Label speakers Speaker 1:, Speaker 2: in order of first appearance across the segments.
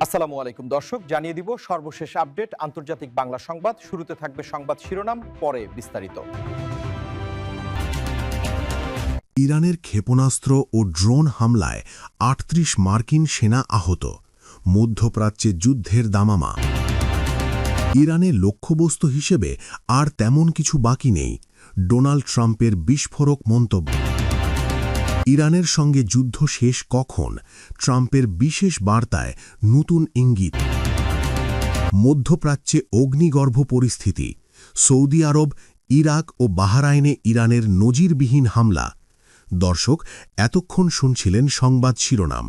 Speaker 1: আসসালামু আলাইকুম দর্শক, জানিয়ে দিব সর্বশেষ আপডেট আন্তর্জাতিক বাংলা সংবাদ। শুরুতে থাকবে সংবাদ শিরোনাম, পরে বিস্তারিত।
Speaker 2: ইরানের ক্ষেপণাস্ত্র ও ড্রোন হামলায় ৩৮ মার্কিন সেনা আহত, মধ্যপ্রাচ্যে যুদ্ধের দামামা। ইরানে লক্ষ্যবস্তু হিসেবে আর তেমন কিছু বাকি নেই, ডোনাল্ড ট্রাম্পের বিস্ফোরক মন্তব্য। ইরানের সঙ্গে যুদ্ধ শেষ কখন, ট্রাম্পের বিশেষ বার্তায় নতুন ইঙ্গিত। মধ্যপ্রাচ্যে অগ্নিগর্ভ পরিস্থিতি, সৌদি আরব, ইরাক ও বাহরাইনে ইরানের নজিরবিহীন হামলা। দর্শক, এতক্ষণ শুনছিলেন সংবাদ শিরোনাম,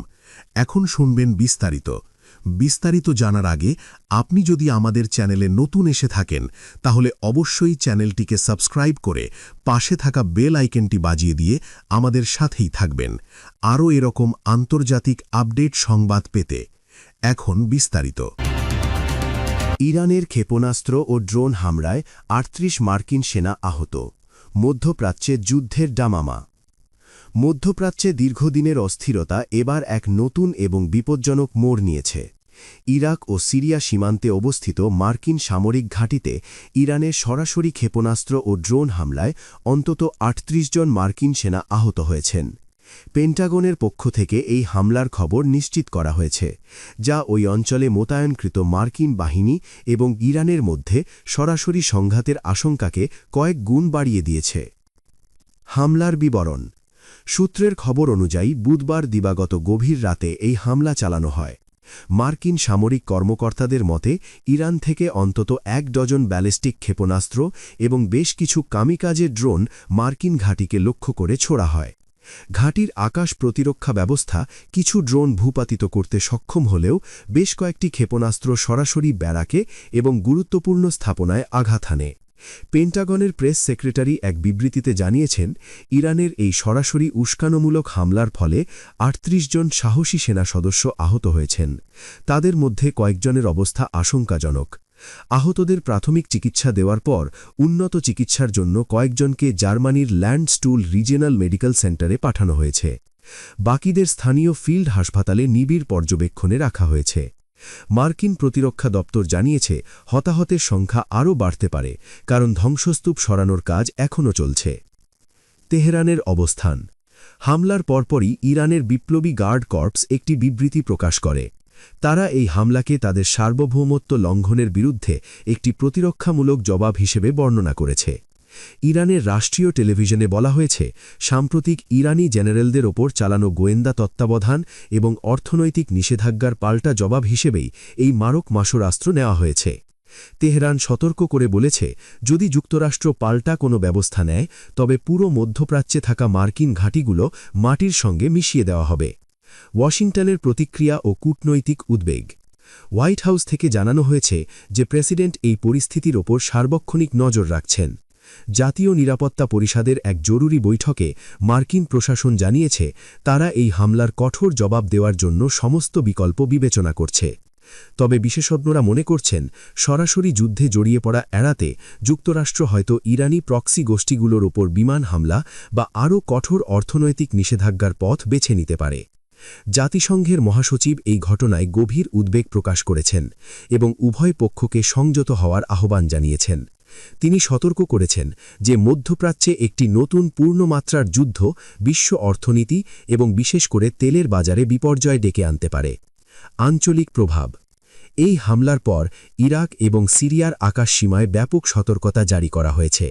Speaker 2: এখন শুনবেন বিস্তারিত জানার আগে আপনি যদি আমাদের চ্যানেলে নতুন এসে থাকেন তাহলে অবশ্যই চ্যানেলটিকে সাবস্ক্রাইব করে পাশে থাকা বেল আইকনটি বাজিয়ে দিয়ে আমাদের সাথেই থাকবেন আরও এরকম আন্তর্জাতিক আপডেট সংবাদ পেতে। এখন বিস্তারিত। ইরানের ক্ষেপণাস্ত্র ও ড্রোন হামলায় ৩৮ মার্কিন সেনা আহত, মধ্যপ্রাচ্যে যুদ্ধের দামামা। মধ্যপ্রাচ্যে দীর্ঘদিনের অস্থিরতা এবার এক নতুন এবং বিপজ্জনক মোড় নিয়েছে। ইরাক ও সিরিয়া সীমান্তে অবস্থিত মার্কিন সামরিক ঘাঁটিতে ইরানের সরাসরি ক্ষেপণাস্ত্র ও ড্রোন হামলায় অন্তত ৩৮ জন মার্কিন সেনা আহত হয়েছেন। পেন্টাগনের পক্ষ থেকে এই হামলার খবর নিশ্চিত করা হয়েছে, যা ওই অঞ্চলে মোতায়েনকৃত মার্কিন বাহিনী এবং ইরানের মধ্যে সরাসরি সংঘাতের আশঙ্কাকে কয়েক গুণ বাড়িয়ে দিয়েছে। হামলার বিবরণ। সূত্রের খবর অনুযায়ী বুধবার দিবাগত গভীর রাতে এই হামলা চালানো হয়। মার্কিন সামরিক কর্মকর্তাদের মতে ইরান থেকে অন্তত ১ ডজন ব্যালিস্টিক ক্ষেপণাস্ত্র এবং বেশ কিছু কামিকাজে ড্রোন মার্কিন ঘাঁটিকে লক্ষ্য করে ছোড়া হয়। ঘাঁটির আকাশ প্রতিরক্ষা ব্যবস্থা কিছু ড্রোন ভূপাতিত করতে সক্ষম হলেও বেশ কয়েকটি ক্ষেপণাস্ত্র সরাসরি ব্যারাকে এবং গুরুত্বপূর্ণ স্থাপনায় আঘাত হানে। পেন্টাগনের প্রেস সেক্রেটারি এক বিবৃতিতে জানিয়েছেন, ইরানের এই সরাসরি উস্কানোমূলক হামলার ফলে ৩৮ জন সাহসী সেনা সদস্য আহত হয়েছেন। তাদের মধ্যে কয়েকজনের অবস্থা আশঙ্কাজনক। আহতদের প্রাথমিক চিকিৎসা দেওয়ার পর উন্নত চিকিৎসার জন্য কয়েকজনকে জার্মানির ল্যান্ডস্টুল রিজিওনাল মেডিকেল সেন্টারে পাঠানো হয়েছে। বাকিদের স্থানীয় ফিল্ড হাসপাতালে নিবিড় পর্যবেক্ষণে রাখা হয়েছে। মার্কিন প্রতিরক্ষা দপ্তর জানিয়েছে, হতাহতের সংখ্যা আরও বাড়তে পারে, কারণ ধ্বংসস্তূপ সরানোর কাজ এখনও চলছে। তেহরানের অবস্থান। হামলার পরপরই ইরানের বিপ্লবী গার্ড কর্পস একটি বিবৃতি প্রকাশ করে। তারা এই হামলাকে তাদের সার্বভৌমত্ব লঙ্ঘনের বিরুদ্ধে একটি প্রতিরক্ষামূলক জবাব হিসেবে বর্ণনা করেছে। ইরানের রাষ্ট্রীয় টেলিভিশনে বলা হয়েছে, সাম্প্রতিক ইরানি জেনারেলদের ওপর চালানো গোয়েন্দা তত্ত্বাবধান এবং অর্থনৈতিক নিষেধাজ্ঞার পাল্টা জবাব হিসেবেই এই মারক মাসুরাস্ত্র নেওয়া হয়েছে। তেহরান সতর্ক করে বলেছে, যদি যুক্তরাষ্ট্র পাল্টা কোনো ব্যবস্থা নেয় তবে পুরো মধ্যপ্রাচ্যে থাকা মার্কিন ঘাঁটিগুলো মাটির সঙ্গে মিশিয়ে দেওয়া হবে। ওয়াশিংটনের প্রতিক্রিয়া ও কূটনৈতিক উদ্বেগ। হোয়াইট হাউস থেকে জানানো হয়েছে যে প্রেসিডেন্ট এই পরিস্থিতির ওপর সার্বক্ষণিক নজর রাখছেন। জাতীয় নিরাপত্তা পরিষদের এক জরুরি বৈঠকে মার্কিন প্রশাসন জানিয়েছে, তারা এই হামলার কঠোর জবাব দেওয়ার জন্য সমস্ত বিকল্প বিবেচনা করছে। তবে বিশেষজ্ঞরা মনে করছেন, সরাসরি যুদ্ধে জড়িয়ে পড়া এড়াতে যুক্তরাষ্ট্র হয়তো ইরানি প্রক্সি গোষ্ঠীগুলোর ওপর বিমান হামলা বা আরও কঠোর অর্থনৈতিক নিষেধাজ্ঞার পথ বেছে নিতে পারে। জাতিসংঘের মহাসচিব এই ঘটনায় গভীর উদ্বেগ প্রকাশ করেছেন এবং উভয় পক্ষকে সংযত হওয়ার আহ্বান জানিয়েছেন। তিনি সতর্ক করেছেন যে মধ্যপ্রাচ্যে একটি নতুন পূর্ণমাত্রার যুদ্ধ বিশ্ব অর্থনীতি এবং বিশেষ করে তেলের বাজারে বিপর্যয় ডেকে আনতে পারে। আঞ্চলিক প্রভাব। এই হামলার পর ইরাক এবং সিরিয়ার আকাশসীমায় ব্যাপক সতর্কতা জারি করা হয়েছে।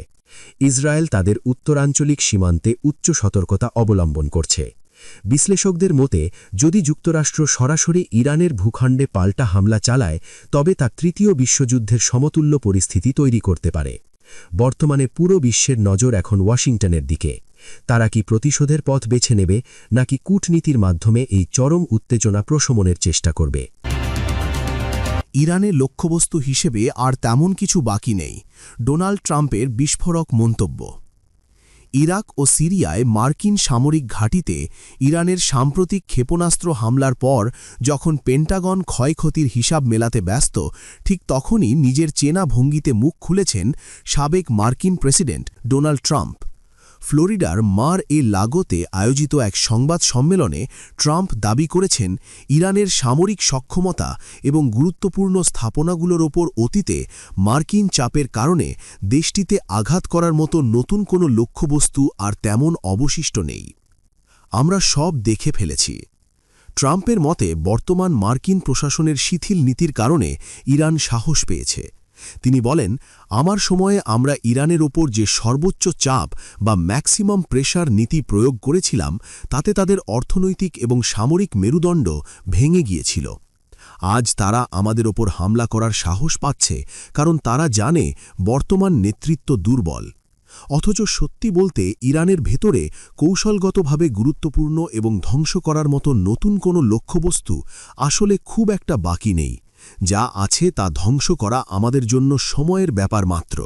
Speaker 2: ইসরায়েল তাদের উত্তরাঞ্চলিক সীমান্তে উচ্চ সতর্কতা অবলম্বন করছে। বিশ্লেষকদের মতে, যদি যুক্তরাষ্ট্র সরাসরি ইরানের ভূখণ্ডে পাল্টা হামলা চালায় তবে তা তৃতীয় বিশ্বযুদ্ধের সমতুল্য পরিস্থিতি তৈরি করতে পারে। বর্তমানে পুরো বিশ্বের নজর এখন ওয়াশিংটনের দিকে। তারা কি প্রতিশোধের পথ বেছে নেবে নাকি কূটনীতির মাধ্যমে এই চরম উত্তেজনা প্রশমনের চেষ্টা করবে?
Speaker 3: ইরানের লক্ষ্যবস্তু হিসেবে আর তেমন কিছু বাকি নেই, ডোনাল্ড ট্রাম্পের বিস্ফোরক মন্তব্য। ইরাক ও সিরিয়ায় মার্কিন সামরিক ঘাঁটিতে ইরানের সাম্প্রতিক ক্ষেপণাস্ত্র হামলার পর যখন পেন্টাগন ক্ষয়ক্ষতির হিসাব মেলাতে ব্যস্ত, ঠিক তখনই নিজের চেনা ভঙ্গিতে মুখ খুলেছেন সাবেক মার্কিন প্রেসিডেন্ট ডোনাল্ড ট্রাম্প। ফ্লোরিডার মার-এ-লাগোতে আয়োজিত এক সংবাদ সম্মেলনে ট্রাম্প দাবি করেছেন ইরানের সামরিক সক্ষমতা এবং গুরুত্বপূর্ণ স্থাপনাগুলোর ওপর অতীতে মার্কিন চাপের কারণে দেশটিতে আঘাত করার মতো নতুন কোনো লক্ষ্যবস্তু আর তেমন অবশিষ্ট নেই। আমরা সব দেখে ফেলেছি। ট্রাম্পের মতে বর্তমান মার্কিন প্রশাসনের শিথিল নীতির কারণে ইরান সাহস পেয়েছে। তিনি বলেন, আমার সময়ে আমরা ইরানের ওপর যে সর্বোচ্চ চাপ বা ম্যাক্সিমাম প্রেশার নীতি প্রয়োগ করেছিলাম তাতে তাদের অর্থনৈতিক এবং সামরিক মেরুদণ্ড ভেঙে গিয়েছিল। আজ তারা আমাদের ওপর হামলা করার সাহস পাচ্ছে কারণ তারা জানে বর্তমান নেতৃত্ব দুর্বল। অথচ সত্যি বলতে ইরানের ভেতরে কৌশলগতভাবে গুরুত্বপূর্ণ এবং ধ্বংস করার মতো নতুন কোনো লক্ষ্যবস্তু আসলে খুব একটা বাকি নেই। যা আছে তা ধ্বংস করা আমাদের জন্য সময়ের ব্যাপার মাত্র।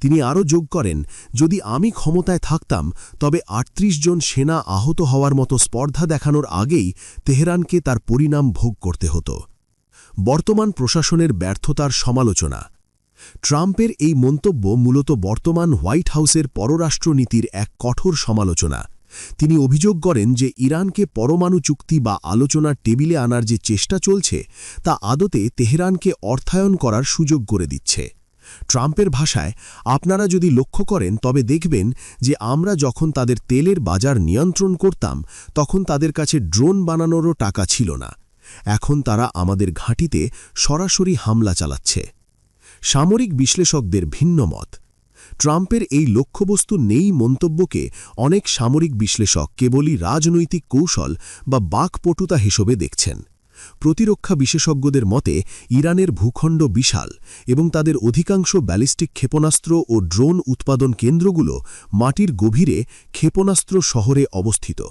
Speaker 3: তিনি আরও যোগ করেন, যদি আমি ক্ষমতায় থাকতাম তবে ৩৮ জন সেনা আহত হওয়ার মতো স্পর্ধা দেখানোর আগেই তেহরানকে তার পরিণাম ভোগ করতে হতো। বর্তমান প্রশাসনের ব্যর্থতার সমালোচনা। ট্রাম্পের এই মন্তব্য মূলত বর্তমান হোয়াইট হাউসের পররাষ্ট্রনীতির এক কঠোর সমালোচনা। তিনি অভিযোগ করেন যে ইরানকে পরমাণু চুক্তি বা আলোচনার টেবিলে আনার যে চেষ্টা চলছে তা আদতে তেহরানকে অর্থায়ন করার সুযোগ করে দিচ্ছে। ট্রাম্পের ভাষায়, আপনারা যদি লক্ষ্য করেন তবে দেখবেন যে আমরা যখন তাদের তেলের বাজার নিয়ন্ত্রণ করতাম তখন তাদের কাছে ড্রোন বানানোরও টাকা ছিল না। এখন তারা আমাদের ঘাঁটিতে সরাসরি হামলা চালাচ্ছে। সামরিক বিশ্লেষকদের ভিন্ন মত। ট্রাম্পের এই লক্ষ্যবস্তু নেই মন্তব্যকে অনেক সামরিক বিশ্লেষক কেবলই রাজনৈতিক কৌশল বা বাকপটুতা হিসেবে দেখছেন। প্রতিরক্ষা বিশেষজ্ঞদের মতে ইরানের ভূখণ্ড বিশাল এবং তাদের অধিকাংশ ব্যালিস্টিক ক্ষেপণাস্ত্র ও ড্রোন উৎপাদন কেন্দ্রগুলো মাটির গভীরে ক্ষেপণাস্ত্র শহরে অবস্থিত।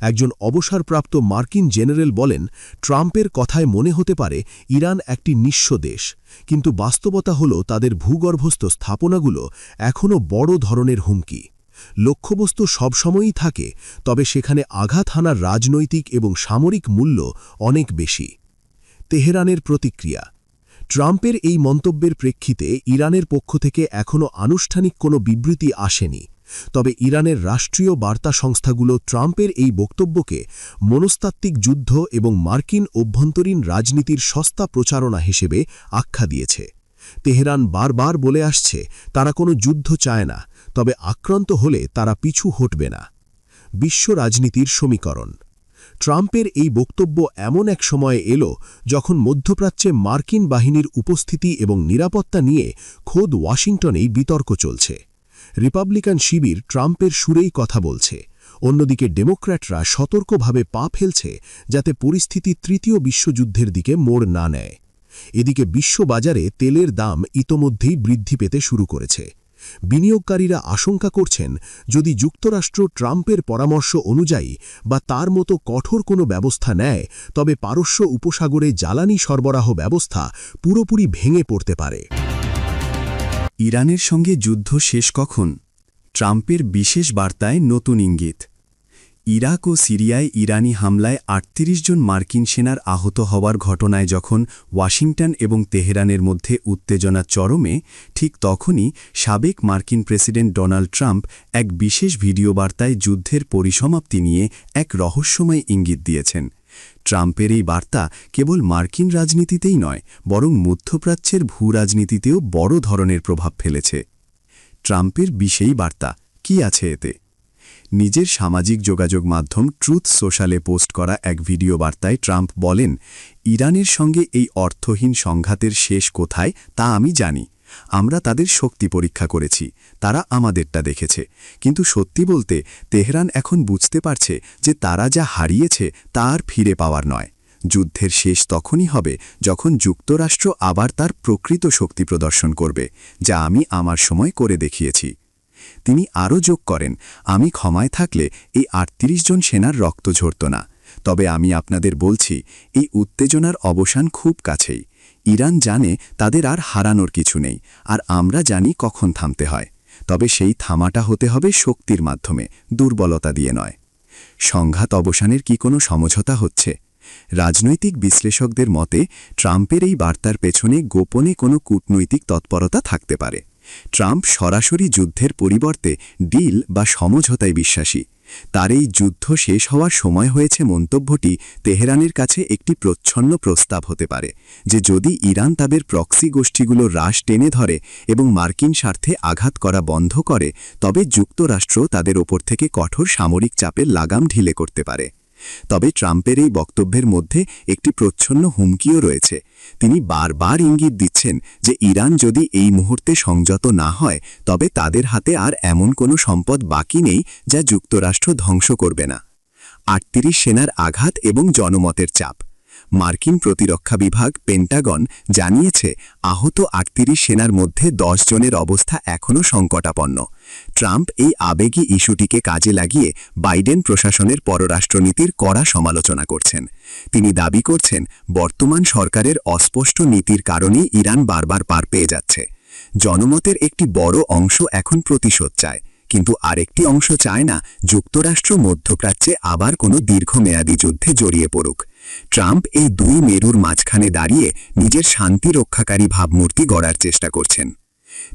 Speaker 3: একজন অবসরপ্রাপ্ত মার্কিন জেনারেল বলেন, ট্রাম্পের কথায় মনে হতে পারে ইরান একটি নিঃস্ব দেশ, কিন্তু বাস্তবতা হল তাদের ভূগর্ভস্থ স্থাপনাগুলো এখনও বড় ধরনের হুমকি। লক্ষ্যবস্তু সবসময়ই থাকে, তবে সেখানে আঘাত হানার রাজনৈতিক এবং সামরিক মূল্য অনেক বেশি। তেহরানের প্রতিক্রিয়া। ট্রাম্পের এই মন্তব্যের প্রেক্ষিতে ইরানের পক্ষ থেকে এখনও আনুষ্ঠানিক কোনো বিবৃতি আসেনি। তবে ইরানের রাষ্ট্রীয় বার্তা সংস্থাগুলো ট্রাম্পের এই বক্তব্যকে মনস্তাত্ত্বিক যুদ্ধ এবং মার্কিন অভ্যন্তরীণ রাজনীতির সস্তা প্রচারণা হিসেবে আখ্যা দিয়েছে। তেহরান বারবার বলে আসছে তারা কোনো যুদ্ধ চায় না, তবে আক্রান্ত হলে তারা পিছু হটবে না। বিশ্ব রাজনীতির সমীকরণ। ট্রাম্পের এই বক্তব্য এমন এক সময়ে এলো যখন মধ্যপ্রাচ্যে মার্কিন বাহিনীর উপস্থিতি এবং নিরাপত্তা নিয়ে খোদ ওয়াশিংটনেই বিতর্ক চলছে। রিপাবলিকান শিবির ট্রাম্পের সুরেই কথা বলছে, অন্যদিকে ডেমোক্র্যাটরা সতর্কভাবে পা ফেলছে যাতে পরিস্থিতি তৃতীয় বিশ্বযুদ্ধের দিকে মোড় না নেয়। এদিকে বিশ্ববাজারে তেলের দাম ইতোমধ্যেই বৃদ্ধি পেতে শুরু করেছে। বিনিয়োগকারীরা আশঙ্কা করছেন, যদি যুক্তরাষ্ট্র ট্রাম্পের পরামর্শ অনুযায়ী বা তার মতো কঠোর কোনো ব্যবস্থা নেয় তবে পারস্য উপসাগরে জ্বালানি সরবরাহ ব্যবস্থা পুরোপুরি ভেঙে পড়তে পারে।
Speaker 2: ইরানের সঙ্গে যুদ্ধ শেষ কখন? ট্রাম্পের বিশেষ বার্তায় নতুন ইঙ্গিত। ইরাক ও সিরিয়ায় ইরানি হামলায় ৩৮ জন মার্কিন সেনার আহত হওয়ার ঘটনায় যখন ওয়াশিংটন এবং তেহরানের মধ্যে উত্তেজনা চরমে, ঠিক তখনই সাবেক মার্কিন প্রেসিডেন্ট ডোনাল্ড ট্রাম্প এক বিশেষ ভিডিও বার্তায় যুদ্ধের পরিসমাপ্তি নিয়ে এক রহস্যময় ইঙ্গিত দিয়েছেন। ট্রাম্পের এই বার্তা কেবল মার্কিন রাজনীতিতেই নয়, বরং মধ্যপ্রাচ্যের ভূরাজনীতিতেও বড় ধরনের প্রভাব ফেলেছে। ট্রাম্পের বিশেষ বার্তা কি আছে এতে? নিজের সামাজিক যোগাযোগ মাধ্যম ট্রুথ সোশ্যালে পোস্ট করা এক ভিডিও বার্তায় ট্রাম্প বলেন, ইরানের সঙ্গে এই অর্থহীন সংঘাতের শেষ কোথায় তা আমি জানি। আমরা তাদের শক্তি পরীক্ষা করেছি, তারা আমাদেরটা দেখেছে। কিন্তু সত্যি বলতে তেহরান এখন বুঝতে পারছে যে তারা যা হারিয়েছে তা আর ফিরে পাওয়ার নয়। যুদ্ধের শেষ তখনই হবে যখন যুক্তরাষ্ট্র আবার তার প্রকৃত শক্তি প্রদর্শন করবে, যা আমি আমার সময় করে দেখিয়েছি। তিনি আরও যোগ করেন, আমি ক্ষমায় থাকলে এই ৩৮ জন সেনার রক্ত ঝরত না। তবে আমি আপনাদের বলছি, এই উত্তেজনার অবসান খুব কাছেই। ইরান জানে তাদের আর হারানোর কিছু নেই, আর আমরা জানি কখন থামতে হয়। তবে সেই থামাটা হতে হবে শক্তির মাধ্যমে, দুর্বলতা দিয়ে নয়। সংঘাত অবসানের কি কোনো সমঝোতা হচ্ছে? রাজনৈতিক বিশ্লেষকদের মতে ট্রাম্পের এই বার্তার পেছনে গোপনে কোনো কূটনৈতিক তৎপরতা থাকতে পারে। ট্রাম্প সরাসরি যুদ্ধের পরিবর্তে ডিল বা সমঝোতায় বিশ্বাসী। তার এই যুদ্ধ শেষ হওয়ার সময় হয়েছে মন্তব্যটি তেহরানের কাছে একটি প্রচ্ছন্ন প্রস্তাব হতে পারে, যে যদি ইরান তাদের প্রক্সি গোষ্ঠীগুলো হ্রাস টেনে ধরে এবং মার্কিন স্বার্থে আঘাত করা বন্ধ করে, তবে যুক্তরাষ্ট্র তাদের ওপর থেকে কঠোর সামরিক চাপের লাগাম ঢিলে করতে পারে। তবে ট্রাম্পের এই বক্তব্যের মধ্যে একটি প্রচ্ছন্ন হুমকিও রয়েছে। তিনি বারবার ইঙ্গিত দিচ্ছেন যে ইরান যদি এই মুহূর্তে সংযত না হয়, তবে তাদের হাতে আর এমন কোনো সম্পদ বাকি নেই যা যুক্তরাষ্ট্র ধ্বংস করবে না। ৩৮ সেনার আঘাত এবং জনমতের চাপ। মার্কিন প্রতিরক্ষা বিভাগ পেন্টাগন জানিয়েছে আহত ৩৮ সেনার মধ্যে ১০ জনের অবস্থা এখনও সংকটাপন্ন। ট্রাম্প এই আবেগী ইস্যুটিকে কাজে লাগিয়ে বাইডেন প্রশাসনের পররাষ্ট্রনীতির কড়া সমালোচনা করছেন। তিনি দাবি করছেন বর্তমান সরকারের অস্পষ্ট নীতির কারণেই ইরান বারবার পার পেয়ে যাচ্ছে। জনমতের একটি বড় অংশ এখন প্রতিশোধ চায়, কিন্তু আরেকটি অংশ চায় না যুক্তরাষ্ট্র মধ্যপ্রাচ্যে আবার কোনো দীর্ঘমেয়াদী যুদ্ধে জড়িয়ে পড়ুক। ট্রাম্প এই দুই মেরুর মাঝখানে দাঁড়িয়ে নিজের শান্তি রক্ষাকারী ভাবমূর্তি গড়ার চেষ্টা করছেন।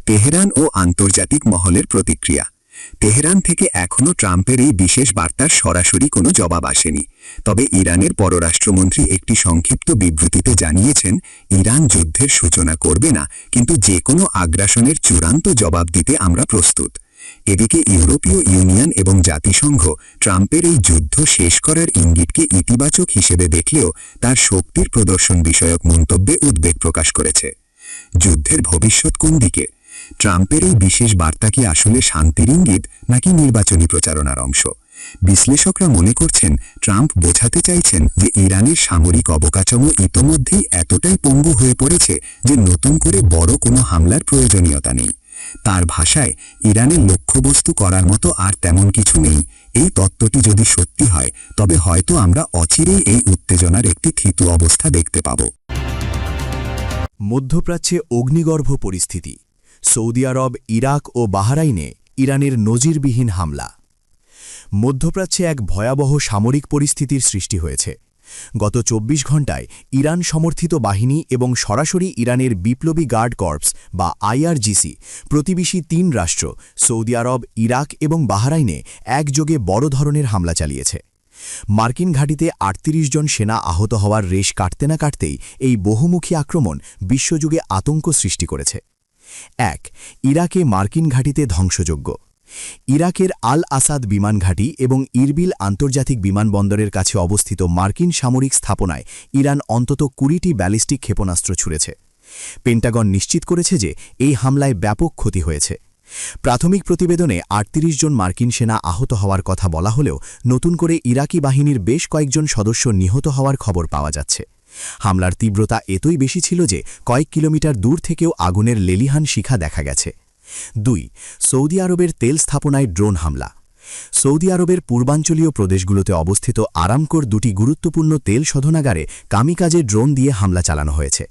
Speaker 2: তেহরান ও আন্তর্জাতিক মহলের প্রতিক্রিয়া। তেহরান থেকে এখনও ট্রাম্পের এই বিশেষ বার্তার সরাসরি কোনো জবাব আসেনি। তবে ইরানের পররাষ্ট্রমন্ত্রী একটি সংক্ষিপ্ত বিবৃতিতে জানিয়েছেন ইরান যুদ্ধের সূচনা করবে না, কিন্তু যে কোনো আগ্রাসনের চূড়ান্ত জবাব দিতে আমরা প্রস্তুত। এদিকে ইউরোপীয় ইউনিয়ন এবং জাতিসংঘ ট্রাম্পের এই যুদ্ধ শেষ করার ইঙ্গিতকে ইতিবাচক হিসেবে দেখলেও তার শক্তির প্রদর্শন বিষয়ক মন্তব্যে উদ্বেগ প্রকাশ করেছে। যুদ্ধের ভবিষ্যৎ কোন দিকে? ট্রাম্পের এই বিশেষ বার্তা কি আসলে শান্তির ইঙ্গিত নাকি নির্বাচনী প্রচারণার অংশ? বিশ্লেষকরা মনে করছেন ট্রাম্প বোঝাতে চাইছেন যে ইরানের সামরিক অবকাঠামো ইতোমধ্যেই এতটাই পঙ্গু হয়ে পড়েছে যে নতুন করে বড় কোনো হামলার প্রয়োজনীয়তা নেই। তার ভাষায় ইরানের লক্ষ্যবস্তু করার মতো আর তেমন কিছু নেই। এই তত্ত্বটি যদি সত্যি হয়, তবে হয়তো আমরা অচিরেই এই উত্তেজনার একটি থিতু অবস্থা দেখতে পাব।
Speaker 3: মধ্যপ্রাচ্যে অগ্নিগর্ভ পরিস্থিতি। সৌদি আরব, ইরাক ও বাহরাইনে ইরানের নজিরবিহীন হামলা। মধ্যপ্রাচ্যে এক ভয়াবহ সামরিক পরিস্থিতির সৃষ্টি হয়েছে। গত ২৪ ঘণ্টায় ইরান সমর্থিত বাহিনী এবং সরাসরি ইরানের বিপ্লবী গার্ড কর্পস বা আইআরজিসি প্রতিবেশী ৩ রাষ্ট্র সৌদি আরব, ইরাক এবং বাহরাইনে একযোগে বড় ধরনের হামলা চালিয়েছে। মার্কিন ঘাঁটিতে ৩৮ জন সেনা আহত হওয়ার রেশ কাটতে না কাটতেই এই বহুমুখী আক্রমণ বিশ্বযুগে আতঙ্ক সৃষ্টি করেছে। ১. ইরাকে মার্কিন ঘাঁটিতে ধ্বংসযজ্ঞ। ইরাকের আল আসাদ বিমান ঘাঁটি এবং ইরবিল আন্তর্জাতিক বিমানবন্দরের কাছে অবস্থিত মার্কিন সামরিক স্থাপনায় ইরান অন্তত ২০টি ব্যালিস্টিক ক্ষেপণাস্ত্র ছুড়েছে। পেন্টাগন নিশ্চিত করেছে যে এই হামলায় ব্যাপক ক্ষতি হয়েছে। প্রাথমিক প্রতিবেদনে ৩৮ জন মার্কিন সেনা আহত হওয়ার কথা বলা হলেও নতুন করে ইরাকি বাহিনীর বেশ কয়েকজন সদস্য নিহত হওয়ার খবর পাওয়া যাচ্ছে। হামলার তীব্রতা এতই বেশি ছিল যে কয়েক কিলোমিটার দূর থেকেও আগুনের লেলিহান শিখা দেখা গেছে। ২. সৌদি আরবের তেল স্থাপনায় ড্রোন হামলা। সৌদি আরবের পূর্বাঞ্চলীয় প্রদেশগুলোতে অবস্থিত আরামকোর ২টি গুরুত্বপূর্ণ তেল শোধনাগারে কামিকাজে ড্রোন দিয়ে হামলা চালানো হয়েছে।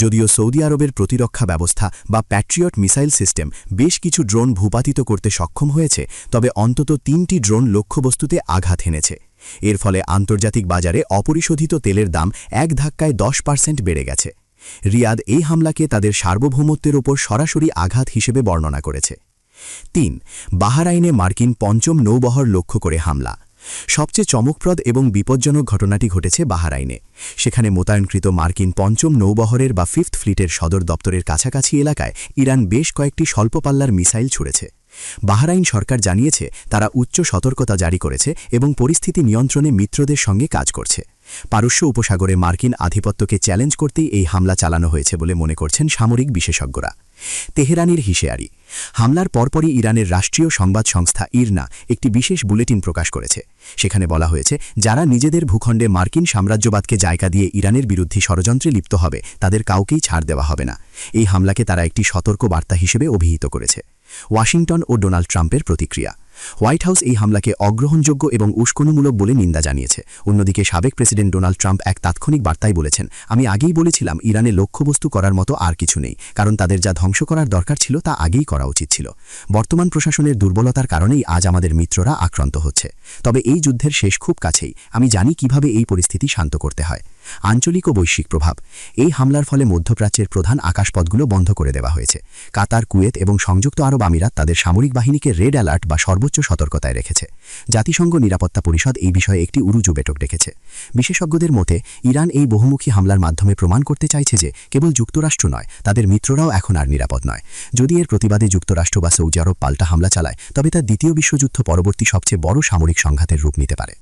Speaker 3: যদিও সৌদি আরবের প্রতিরক্ষা ব্যবস্থা বা প্যাট্রিয়ট মিসাইল সিস্টেম বেশ কিছু ড্রোন ভূপাতিত করতে সক্ষম হয়েছে, তবে অন্তত ৩টি ড্রোন লক্ষ্যবস্তুতে আঘাত হেনেছে। এর ফলে আন্তর্জাতিক বাজারে অপরিশোধিত তেলের দাম এক ধাক্কায় 10% বেড়ে গেছে। রিয়াদ এই হামলাকে তাদের সার্বভৌমত্বের ওপর সরাসরি আঘাত হিসেবে বর্ণনা করেছে। ৩. বাহরাইনে মার্কিন ৫ম নৌবহর লক্ষ্য করে হামলা। সবচেয়ে চমকপ্রদ এবং বিপজ্জনক ঘটনাটি ঘটেছে বাহরাইনে। সেখানে মোতায়েনকৃত মার্কিন ৫ম নৌবহরের বা 5th ফ্লিটের সদর দপ্তরের কাছাকাছি এলাকায় ইরান বেশ কয়েকটি স্বল্পপাল্লার মিসাইল ছুড়েছে। বাহরাইন সরকার জানিয়েছে তারা উচ্চ সতর্কতা জারি করেছে এবং পরিস্থিতি নিয়ন্ত্রণে মিত্রদের সঙ্গে কাজ করছে। পারস্য উপসাগরে মার্কিন আধিপত্যকে চ্যালেঞ্জ করতেই এই হামলা চালানো হয়েছে বলে মনে করছেন সামরিক বিশেষজ্ঞরা। তেহরানের হুঁশিয়ারি। হামলার পরপরই ইরানের রাষ্ট্রীয় সংবাদ সংস্থা ইরনা একটি বিশেষ বুলেটিন প্রকাশ করেছে। সেখানে বলা হয়েছে যারা নিজেদের ভূখণ্ডে মার্কিন সাম্রাজ্যবাদকে জায়গা দিয়ে ইরানের বিরুদ্ধে ষড়যন্ত্রে লিপ্ত হবে তাদের কাউকেই ছাড় দেওয়া হবে না। এই হামলাকে তারা একটি সতর্ক বার্তা হিসেবে অভিহিত করেছে। ওয়াশিংটন ও ডোনাল্ড ট্রাম্পের প্রতিক্রিয়া। হোয়াইট হাউস এই হামলাকে অগ্রহণযোগ্য এবং উস্কানিমূলক বলে নিন্দা জানিয়েছে। অন্যদিকে সাবেক প্রেসিডেন্ট ডোনাল্ড ট্রাম্প এক তাৎক্ষণিক বার্তায় বলেছেন, আমি আগেই বলেছিলাম ইরানে লক্ষ্যবস্তু করার মতো আর কিছু নেই, কারণ তাদের যা ধ্বংস করার দরকার ছিল তা আগেই করা উচিত ছিল। বর্তমান প্রশাসনের দুর্বলতার কারণেই আজ আমাদের মিত্ররা আক্রান্ত হচ্ছে। তবে এই যুদ্ধের শেষ খুব কাছেই। আমি জানি কিভাবে এই পরিস্থিতি শান্ত করতে হয়।
Speaker 4: আঞ্চলিক ও বৈশ্বিক প্রভাব। এই হামলার ফলে মধ্যপ্রাচ্যের প্রধান আকাশপথগুলো বন্ধ করে দেওয়া হয়েছে। কাতার, কুয়েত এবং সংযুক্ত আরব আমিরাত তাদের সামরিক বাহিনীকে রেড অ্যালার্ট বা সর্বোচ্চ সতর্কতায় রেখেছে। জাতিসংঘ নিরাপত্তা পরিষদ এই বিষয়ে একটি উরুজু বৈঠক ডেকেছে। বিশেষজ্ঞদের মতে ইরান এই বহুমুখী হামলার মাধ্যমে প্রমাণ করতে চাইছে যে কেবল যুক্তরাষ্ট্র নয়, তাদের মিত্ররাও এখন আর নিরাপদ নয়। যদি এর প্রতিবাদে যুক্তরাষ্ট্র বা সৌদি আরব পাল্টা হামলা চালায়, তবে তা দ্বিতীয় বিশ্বযুদ্ধ পরবর্তী সবচেয়ে বড় সামরিক সংঘাতের রূপ নিতে পারে।